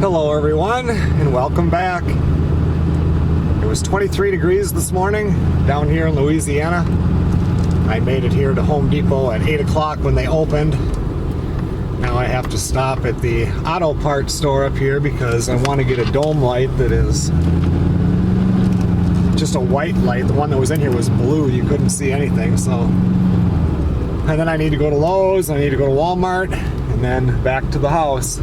Hello everyone, and welcome back. It was 23 degrees this morning down here in Louisiana. I made it here to Home Depot at 8 o'clock when they opened. Now I have to stop at the auto parts store up here because I want to get a dome light that is just a white light. The one that was in here was blue, you couldn't see anything. So, and then I need to go to Lowe's, I need to go to Walmart, and then back to the house.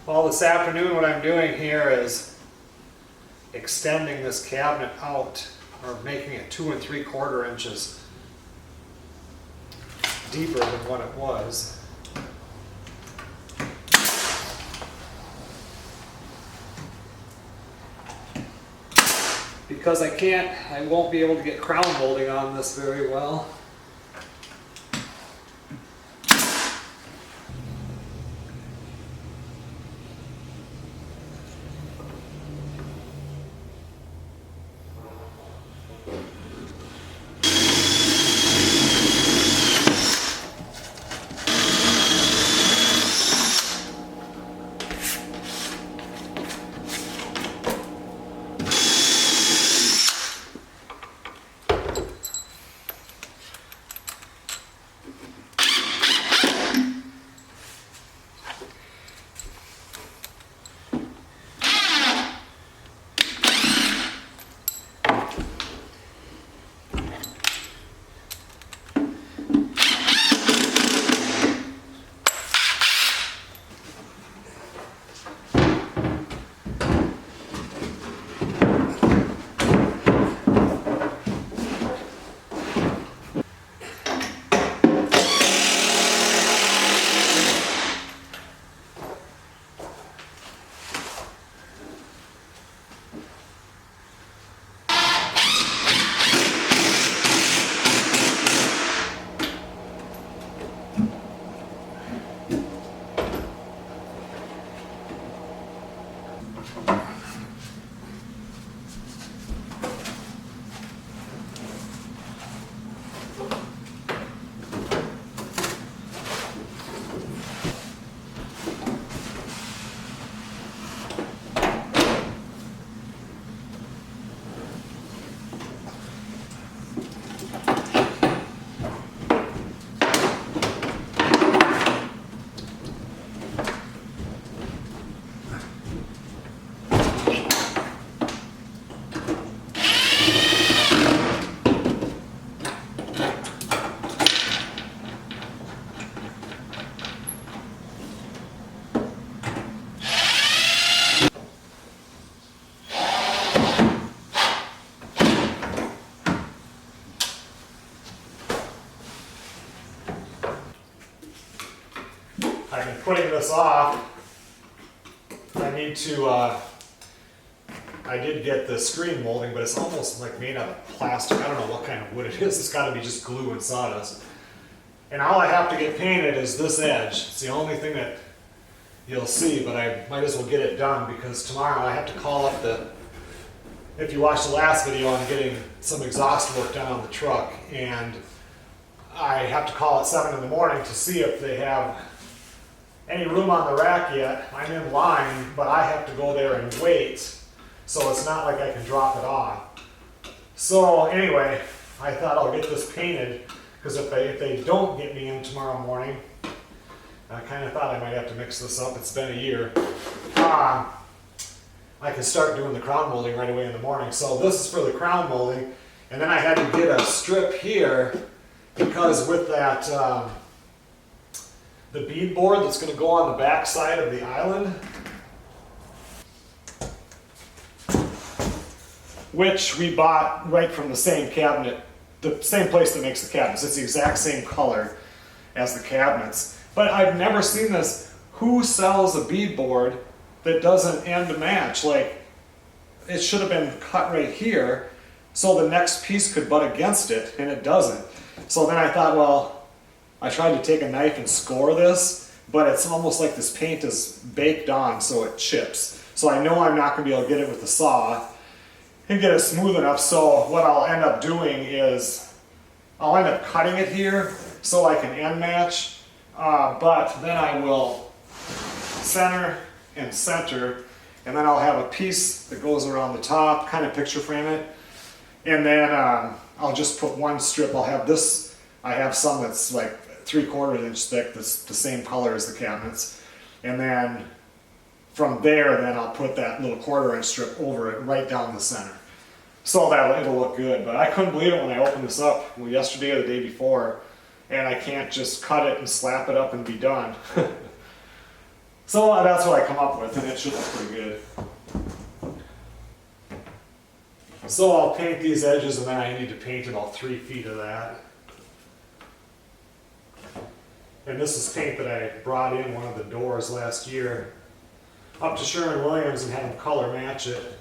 Well, this afternoon what I'm doing here is extending this cabinet out, or making it 2 3/4 inches deeper than what it was. Because I won't be able to get crown molding on this very well. I've been putting this off. I need to, I did get the screen molding, but it's almost like made out of plastic. I don't know what kind of wood it is. It's got to be just glue and sawdust. And all I have to get painted is this edge. It's the only thing that you'll see, but I might as well get it done because tomorrow I have to call up if you watched the last video on getting some exhaust work done on the truck, and I have to call at 7 in the morning to see if they have any room on the rack yet. I'm in line, but I have to go there and wait, so it's not like I can drop it off. So anyway, I thought I'll get this painted, because if they don't get me in tomorrow morning, I kind of thought I might have to mix this up. It's been a year. I can start doing the crown molding right away in the morning. So this is for the crown molding, And then I had to get a strip here because with that, the bead board that's going to go on the back side of the island, which we bought right from the same cabinet, the same place that makes the cabinets. It's the exact same color as the cabinets. But I've never seen this. Who sells a bead board that doesn't end match? Like, it should have been cut right here so the next piece could butt against it, and it doesn't. So then I thought, well, I tried to take a knife and score this, but it's almost like this paint is baked on so it chips. So I know I'm not going to be able to get it with the saw and get it smooth enough. So what I'll end up doing is I'll end up cutting it here so I can end match, but then I will center and center, and then I'll have a piece that goes around the top, kind of picture frame it, and then I'll just put one strip. I'll have this, I have some that's like 3/4 inch thick, that's the same color as the cabinets, and then from there then I'll put that little 1/4 inch strip over it right down the center, so that it'll look good. But I couldn't believe it when I opened this up yesterday or the day before, and I can't just cut it and slap it up and be done. So that's what I come up with, and it should look pretty good. So I'll paint these edges, and then I need to paint about 3 feet of that. And this is paint that I brought in one of the doors last year up to Sherwin-Williams and had them color match it,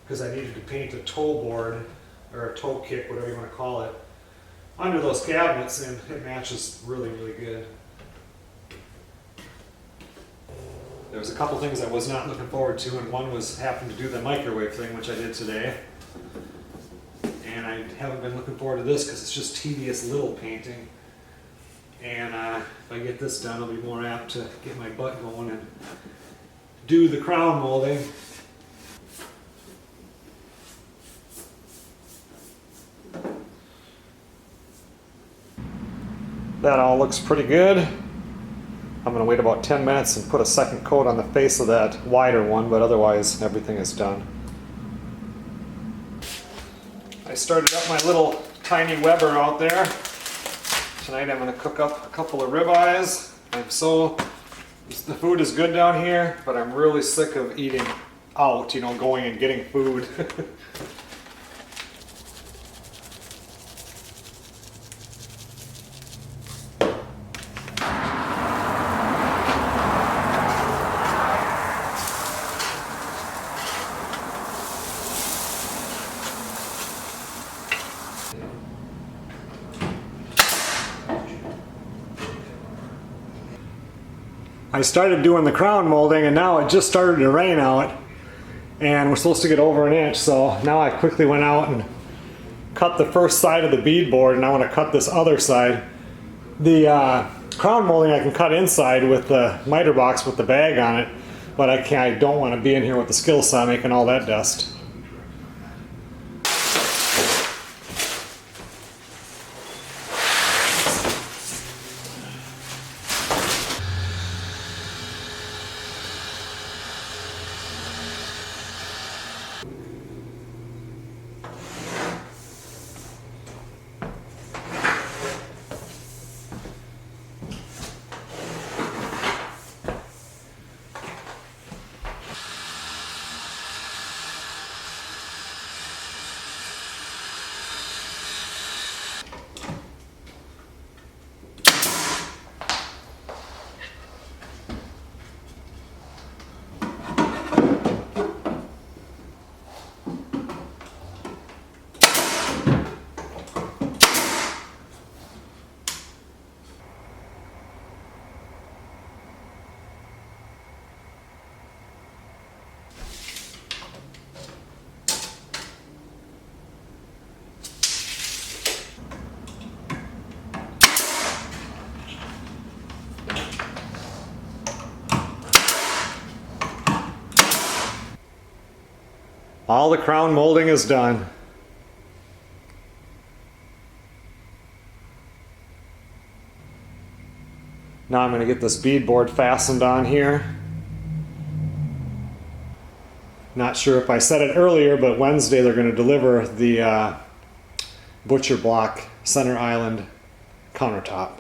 because I needed to paint a toe board, or a toe kick, whatever you want to call it, under those cabinets, and it matches really, really good. There was a couple things I was not looking forward to, and one was having to do the microwave thing, which I did today. And I haven't been looking forward to this because it's just tedious little painting. And if I get this done, I'll be more apt to get my butt going and do the crown molding. That all looks pretty good. I'm going to wait about 10 minutes and put a second coat on the face of that wider one, but otherwise everything is done. I started up my little tiny Weber out there. Tonight I'm going to cook up a couple of ribeyes. The food is good down here, but I'm really sick of eating out, you know, going and getting food. I started doing the crown molding, and now it just started to rain out, and we're supposed to get over 1 inch, so now I quickly went out and cut the first side of the bead board, and I want to cut this other side. The crown molding I can cut inside with the miter box with the bag on it, but I don't want to be in here with the skill saw making all that dust. All the crown molding is done. Now I'm going to get this bead board fastened on here. Not sure if I said it earlier, but Wednesday they're going to deliver the butcher block center island countertop.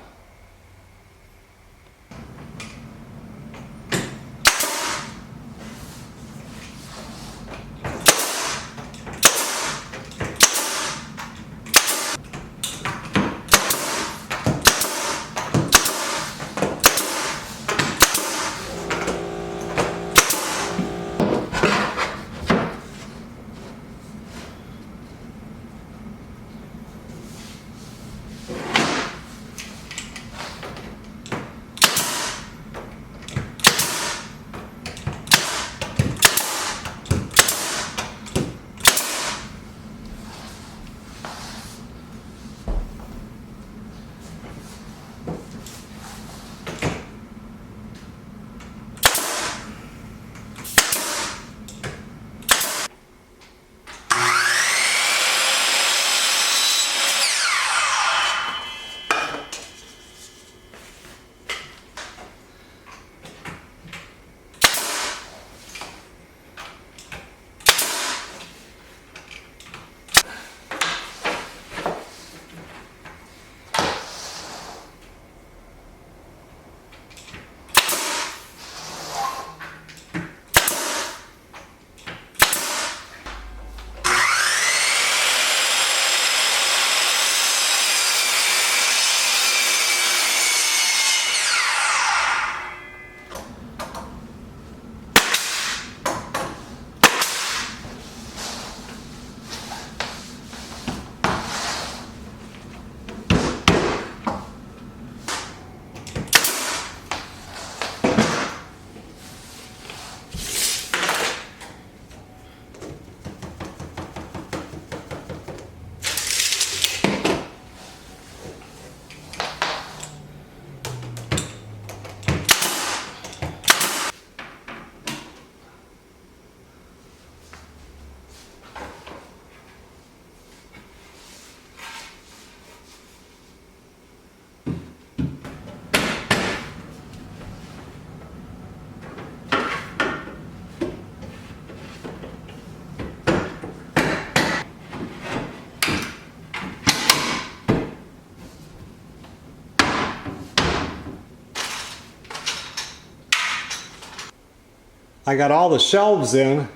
I got all the shelves in,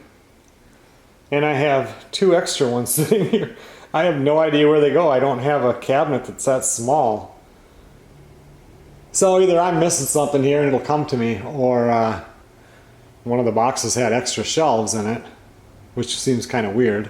and I have 2 extra ones sitting here. I have no idea where they go. I don't have a cabinet that's that small. So either I'm missing something here and it'll come to me, or one of the boxes had extra shelves in it, which seems kind of weird.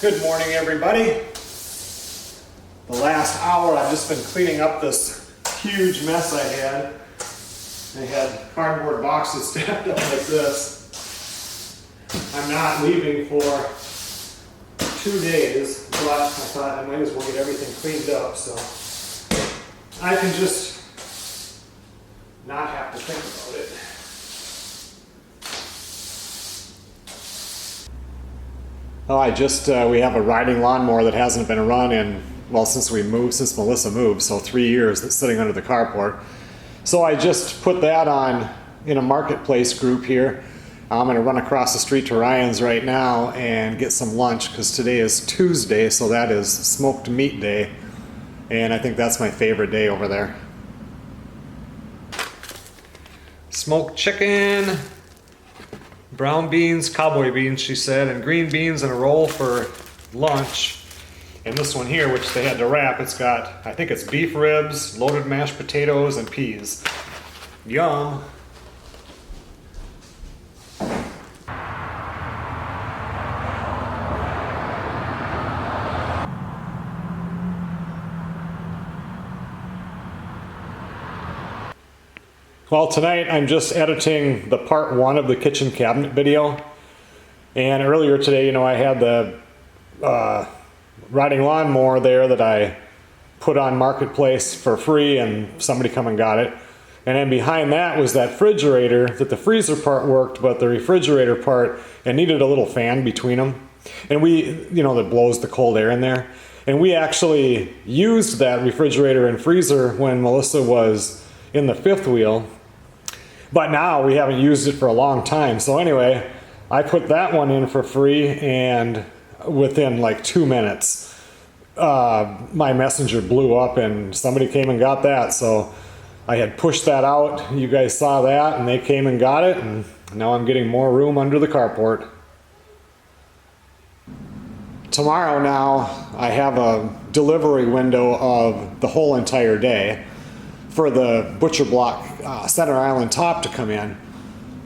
Good morning, everybody. The last hour I've just been cleaning up this huge mess I had. I had cardboard boxes stacked up like this. I'm not leaving for 2 days, but I thought I might as well get everything cleaned up so I can just not have to think about it. Oh, we have a riding lawnmower that hasn't been run in, well, since Melissa moved, so 3 years, that's sitting under the carport. So I just put that on in a marketplace group here. I'm gonna run across the street to Ryan's right now and get some lunch, because today is Tuesday, so that is smoked meat day. And I think that's my favorite day over there. Smoked chicken. Brown beans, cowboy beans, she said, and green beans and a roll for lunch. And this one here, which they had to wrap, it's got, I think it's beef ribs, loaded mashed potatoes, and peas. Yum. Well, tonight I'm just editing the part 1 of the kitchen cabinet video. And earlier today, you know, I had the riding lawnmower there that I put on Marketplace for free, and somebody come and got it. And then behind that was that refrigerator that the freezer part worked, but the refrigerator part, it needed a little fan between them. And we, you know, that blows the cold air in there. And we actually used that refrigerator and freezer when Melissa was in the fifth wheel. But now we haven't used it for a long time. So anyway, I put that one in for free, and within like 2 minutes, my messenger blew up and somebody came and got that. So I had pushed that out. You guys saw that, and they came and got it, and now I'm getting more room under the carport. Tomorrow now, I have a delivery window of the whole entire day for the butcher block center island top to come in.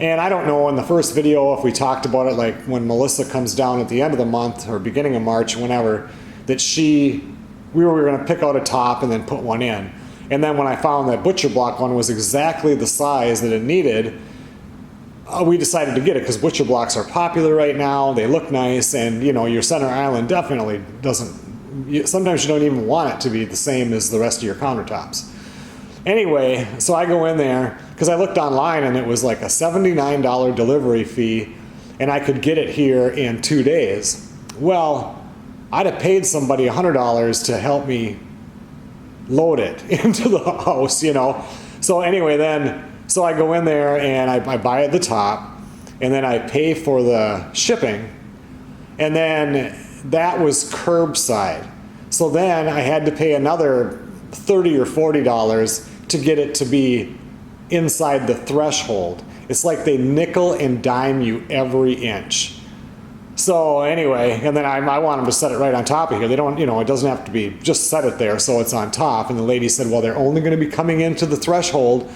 And I don't know in the first video if we talked about it, like when Melissa comes down at the end of the month or beginning of March, whenever, that we were going to pick out a top and then put one in. And then when I found that butcher block one was exactly the size that it needed, we decided to get it because butcher blocks are popular right now. They look nice, and you know, your center island definitely doesn't, sometimes you don't even want it to be the same as the rest of your countertops. Anyway, so I go in there because I looked online and it was like a $79 delivery fee, and I could get it here in 2 days. Well, I'd have paid somebody $100 to help me load it into the house, you know. So anyway, so I go in there and I buy at the top, and then I pay for the shipping, and then that was curbside. So then I had to pay another $30 or $40 to get it to be inside the threshold. It's like they nickel and dime you every inch. So anyway, and then I want them to set it right on top of here. They don't, you know, it doesn't have to be just set it there so it's on top. And the lady said, well, they're only going to be coming into the threshold,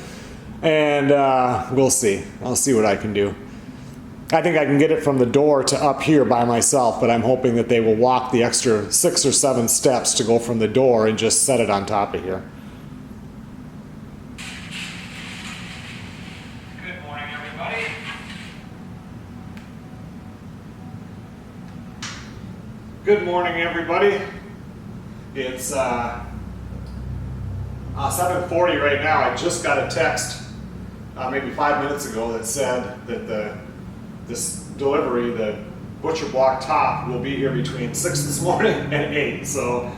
and we'll see. I'll see what I can do. I think I can get it from the door to up here by myself, but I'm hoping that they will walk the extra 6 or 7 steps to go from the door and just set it on top of here. Good morning, everybody. Good morning, everybody. It's 7:40 right now. I just got a text maybe 5 minutes ago that said that this delivery, the butcher block top, will be here between 6 this morning and 8. So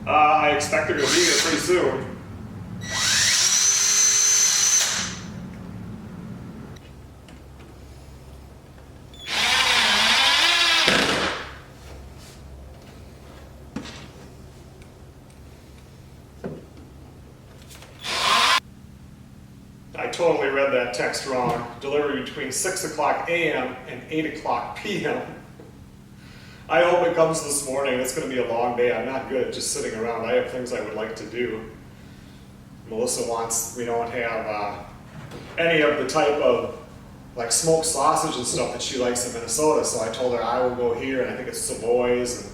I expect they're going to be here pretty soon. I totally read that text wrong. Delivery between 6 o'clock a.m. and 8 o'clock p.m. I hope it comes this morning. It's going to be a long day. I'm not good at just sitting around. I have things I would like to do. Melissa wants, we don't have any of the type of like smoked sausage and stuff that she likes in Minnesota, so I told her I will go here, and I think it's Savoy's, and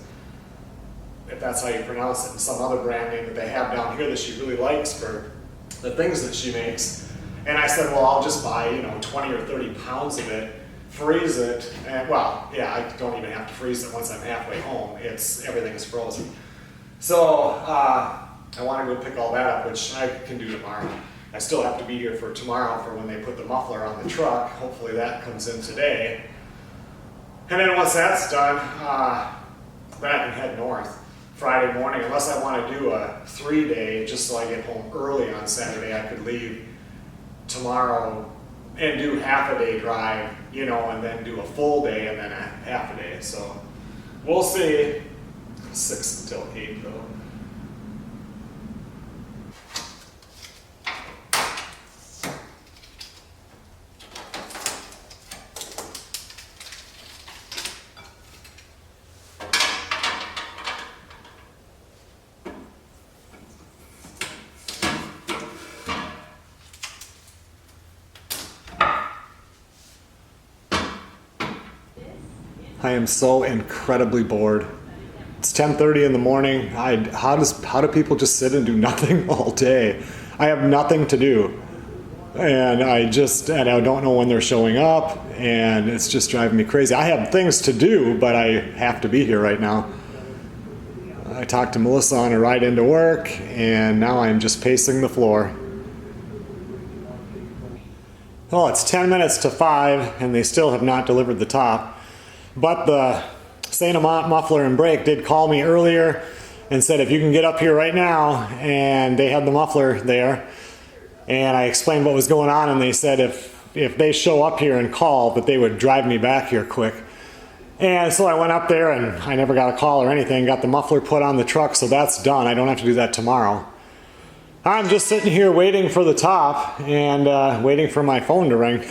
if that's how you pronounce it, and some other brand name that they have down here that she really likes for the things that she makes. And I said, well, I'll just buy, 20 or 30 pounds of it, freeze it, and well, yeah, I don't even have to freeze it once I'm halfway home. Everything is frozen. So I want to go pick all that up, which I can do tomorrow. I still have to be here for tomorrow for when they put the muffler on the truck. Hopefully that comes in today. And then once that's done, then I can head north Friday morning, unless I want to do a 3-day, just so I get home early on Saturday. I could leave tomorrow and do half a day drive, and then do a full day and then a half a day. So we'll see. 6 until 8 though. I am so incredibly bored. It's 10:30 in the morning. How do people just sit and do nothing all day? I have nothing to do, and I don't know when they're showing up, and it's just driving me crazy. I have things to do, but I have to be here right now. I talked to Melissa on a ride into work, and now I'm just pacing the floor. Well, it's 10 minutes to 5 and they still have not delivered the top. But the St. Amant Muffler and Brake did call me earlier and said if you can get up here right now, and they had the muffler there. And I explained what was going on, and they said if they show up here and call, that they would drive me back here quick. And so I went up there and I never got a call or anything, got the muffler put on the truck, so that's done. I don't have to do that tomorrow. I'm just sitting here waiting for the top and waiting for my phone to ring.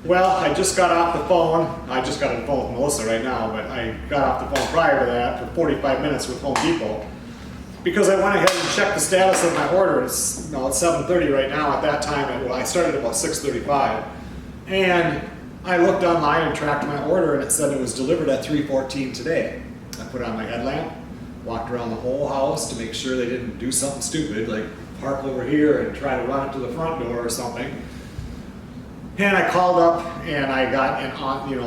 Well, I just got off the phone. I just got on the phone with Melissa right now, but I got off the phone prior to that for 45 minutes with Home Depot because I went ahead and checked the status of my order. It's 7:30 right now. At that time, I started about 6:35, and I looked online and tracked my order, and it said it was delivered at 3:14 today. I put on my headlamp, walked around the whole house to make sure they didn't do something stupid like park over here and try to run it to the front door or something. And I called up and I got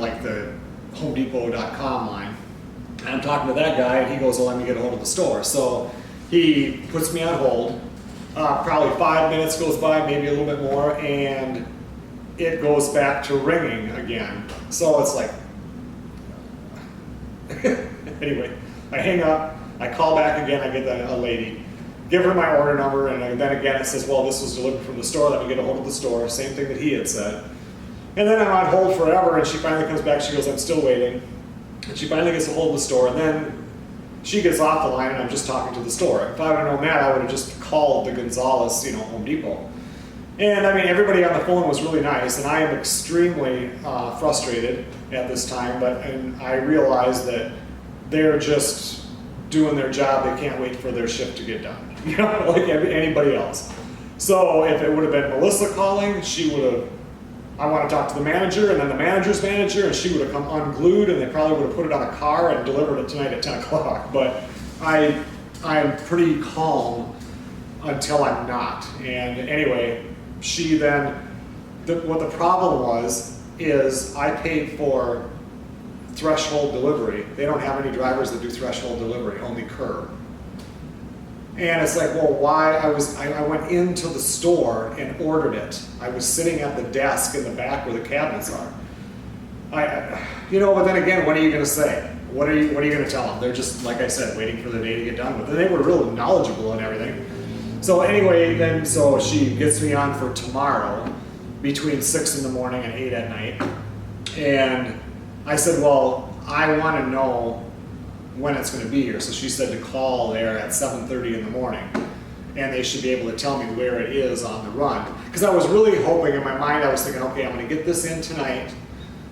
like the HomeDepot.com line. And I'm talking to that guy and he goes, well, let me get a hold of the store. So he puts me on hold. Probably 5 minutes goes by, maybe a little bit more, and it goes back to ringing again. So it's like, anyway, I hang up, I call back again, I get a lady. Give her my order number, and then again it says, well, this was delivered from the store, let me get a hold of the store, same thing that he had said. And then I'm on hold forever, and she finally comes back, she goes, I'm still waiting. And she finally gets a hold of the store, and then she gets off the line, and I'm just talking to the store. If I would have known that, I would have just called the Gonzalez, Home Depot. And I mean, everybody on the phone was really nice, and I am extremely frustrated at this time, and I realize that they're just doing their job, they can't wait for their shift to get done. Like anybody else. So if it would have been Melissa calling, she would have, I want to talk to the manager, and then the manager's manager, and she would have come unglued, and they probably would have put it on a car and delivered it tonight at 10 o'clock. But I'm pretty calm until I'm not. And anyway, she then, what the problem was, is I paid for threshold delivery. They don't have any drivers that do threshold delivery, only curb. And it's like, well, why? I went into the store and ordered it. I was sitting at the desk in the back where the cabinets are. But then again, what are you going to say? What are you going to tell them? They're just, like I said, waiting for the day to get done with it. They were really knowledgeable and everything. So anyway, so she gets me on for tomorrow between 6 in the morning and 8 at night. And I said, well, I want to know when it's going to be here. So she said to call there at 7:30 in the morning, and they should be able to tell me where it is on the run. Because I was really hoping, in my mind, I was thinking, okay, I'm going to get this in tonight,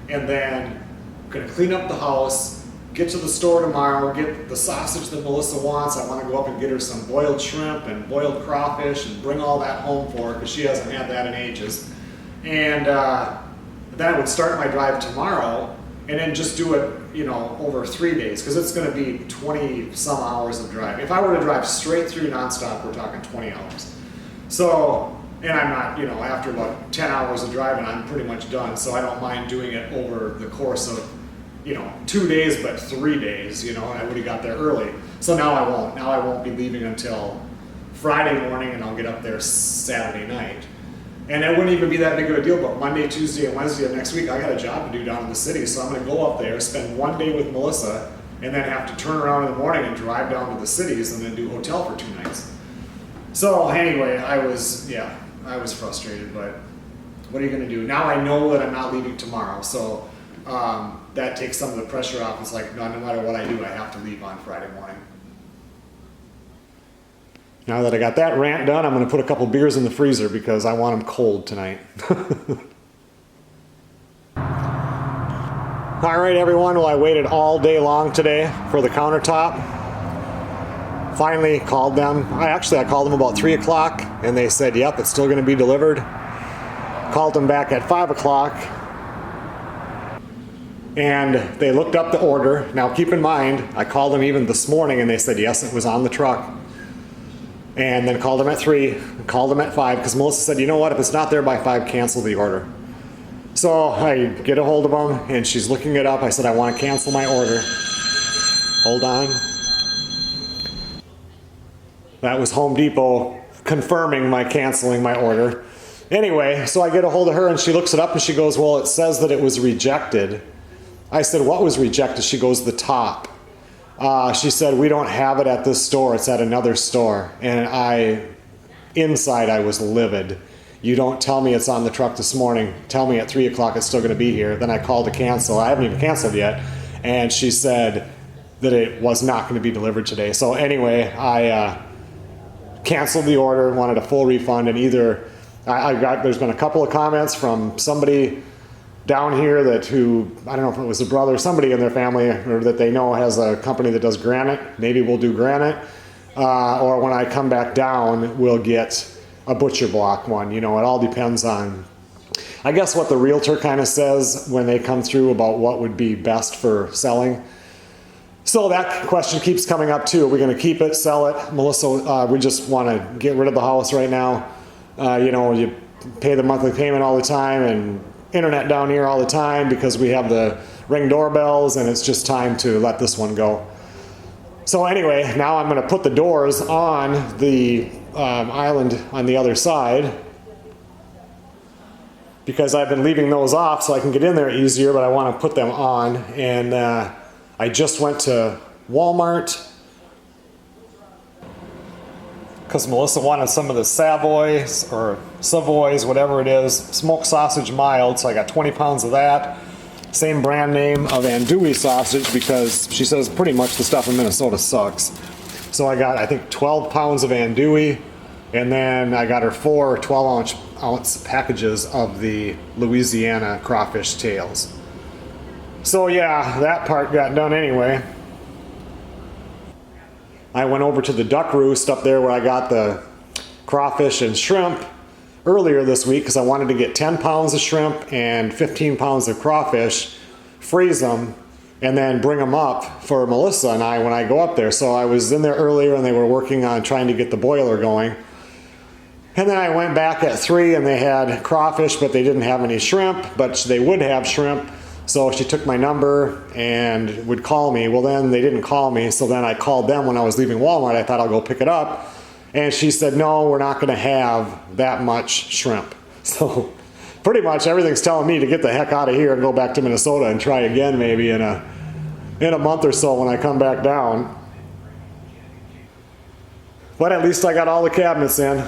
and then I'm going to clean up the house, get to the store tomorrow, get the sausage that Melissa wants. I want to go up and get her some boiled shrimp and boiled crawfish and bring all that home for her because she hasn't had that in ages. And then I would start my drive tomorrow and then just do it, over 3 days, because it's going to be 20 some hours of driving. If I were to drive straight through nonstop, we're talking 20 hours. So, and I'm not, after about 10 hours of driving, I'm pretty much done. So I don't mind doing it over the course of, 2 days, but 3 days, and I would have got there early. So now I won't. Now I won't be leaving until Friday morning, and I'll get up there Saturday night. And it wouldn't even be that big of a deal, but Monday, Tuesday, and Wednesday of next week, I got a job to do down in the city. So I'm going to go up there, spend 1 day with Melissa, and then have to turn around in the morning and drive down to the cities and then do hotel for 2 nights. So anyway, I was frustrated, but what are you going to do? Now I know that I'm not leaving tomorrow, so that takes some of the pressure off. It's like, no matter what I do, I have to leave on Friday morning. Now that I got that rant done, I'm going to put a couple beers in the freezer because I want them cold tonight. All right, everyone. Well, I waited all day long today for the countertop. Finally called them. I called them about 3 o'clock, and they said, yep, it's still going to be delivered. Called them back at 5 o'clock, and they looked up the order. Now, keep in mind, I called them even this morning, and they said, yes, it was on the truck. And then called them at 3, called them at 5, because Melissa said, you know what, if it's not there by 5, cancel the order. So I get a hold of them, and she's looking it up. I said, I want to cancel my order. Hold on. That was Home Depot confirming my canceling my order. Anyway, so I get a hold of her, and she looks it up, and she goes, well, it says that it was rejected. I said, what was rejected? She goes, the top. She said, we don't have it at this store. It's at another store. And inside I was livid. You don't tell me it's on the truck this morning. Tell me at 3 o'clock it's still going to be here. Then I called to cancel. I haven't even canceled yet. And she said that it was not going to be delivered today. So anyway, I canceled the order, wanted a full refund, and there's been a couple of comments from somebody down here I don't know if it was a brother, somebody in their family or that they know has a company that does granite. Maybe we'll do granite. Or when I come back down, we'll get a butcher block one. You know, it all depends on, I guess, what the realtor kind of says when they come through about what would be best for selling. So that question keeps coming up too. Are we going to keep it, sell it? Melissa, we just want to get rid of the house right now. You know, you pay the monthly payment all the time and internet down here all the time because we have the Ring doorbells, and it's just time to let this one go. So anyway, now I'm going to put the doors on the island on the other side because I've been leaving those off so I can get in there easier, but I want to put them on. And I just went to Walmart because Melissa wanted some of the Savoys or Savoys, whatever it is, smoked sausage mild, so I got 20 pounds of that. Same brand name of andouille sausage because she says pretty much the stuff in Minnesota sucks. So I got, I think, 12 pounds of andouille, and then I got her 4 12-ounce packages of the Louisiana crawfish tails. So yeah, that part got done anyway. I went over to the duck roost up there where I got the crawfish and shrimp earlier this week because I wanted to get 10 pounds of shrimp and 15 pounds of crawfish, freeze them, and then bring them up for Melissa and I when I go up there. So I was in there earlier and they were working on trying to get the boiler going. And then I went back at 3 and they had crawfish, but they didn't have any shrimp, but they would have shrimp. So she took my number and would call me. Well, then they didn't call me. So then I called them when I was leaving Walmart. I thought I'll go pick it up. And she said, no, we're not going to have that much shrimp. So pretty much everything's telling me to get the heck out of here and go back to Minnesota and try again maybe in a month or so when I come back down. But at least I got all the cabinets in.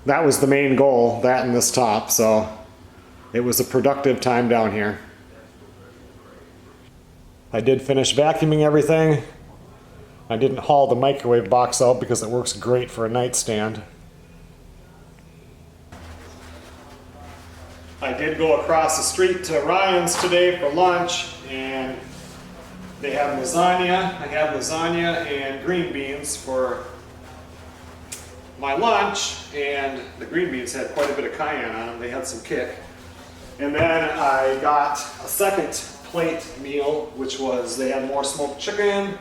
That was the main goal, that and this top. So it was a productive time down here. I did finish vacuuming everything. I didn't haul the microwave box out because it works great for a nightstand. I did go across the street to Ryan's today for lunch, and they have lasagna. I had lasagna and green beans for my lunch, and the green beans had quite a bit of cayenne on them. They had some kick. And then I got a second plate meal, which was, they had more smoked chicken,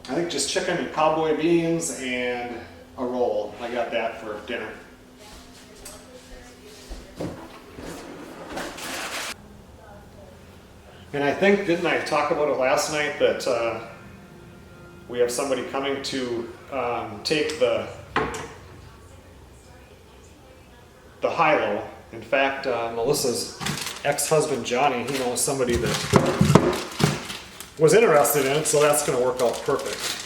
I think just chicken and cowboy beans and a roll. I got that for dinner. And I think, didn't I talk about it last night, that we have somebody coming to take the high-low. In fact, Melissa's ex-husband Johnny, he knows somebody that was interested in it, so that's going to work out perfect.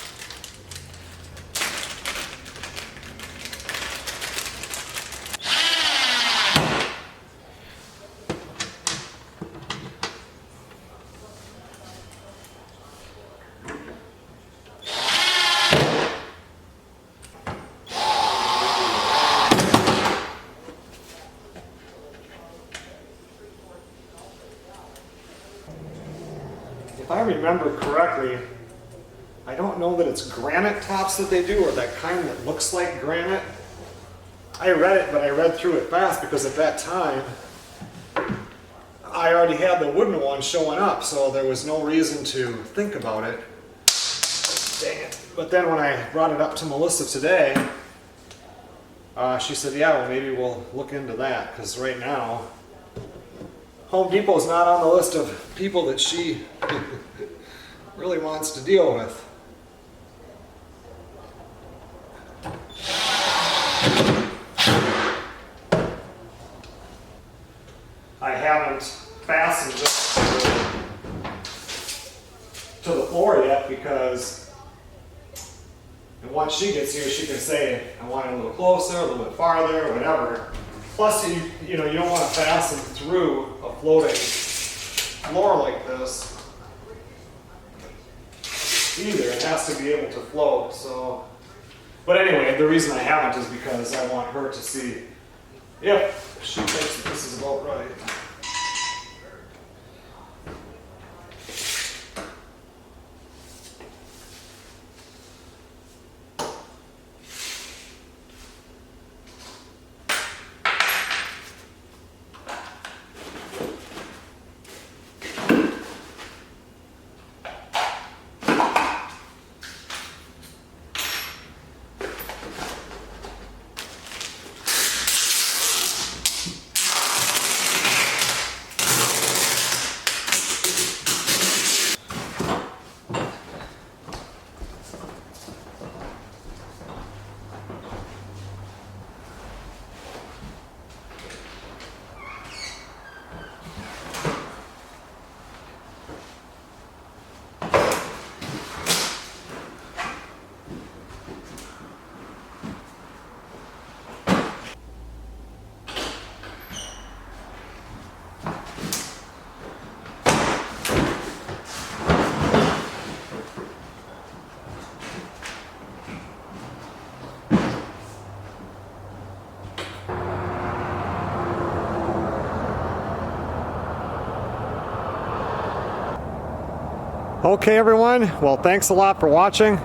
if I remember correctly, I don't know that it's granite tops that they do or that kind that looks like granite. I read it, but I read through it fast because at that time I already had the wooden one showing up, so there was no reason to think about it. Dang it. But then when I brought it up to Melissa today, she said, yeah, well, maybe we'll look into that, because right now Home Depot's not on the list of people that she really wants to deal with. I haven't fastened this to the floor yet because once she gets here, she can say, I want it a little closer, a little bit farther, whatever. Plus, you know, you don't want to fasten through a floating floor like this either. It has to be able to float. So, but anyway, the reason I haven't is because I want her to see if she thinks that this is about right. Okay everyone, well thanks a lot for watching.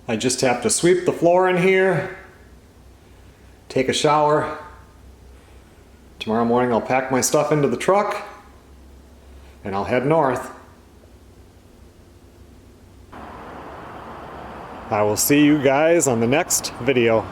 I just have to sweep the floor in here, take a shower. Tomorrow morning I'll pack my stuff into the truck and I'll head north. I will see you guys on the next video.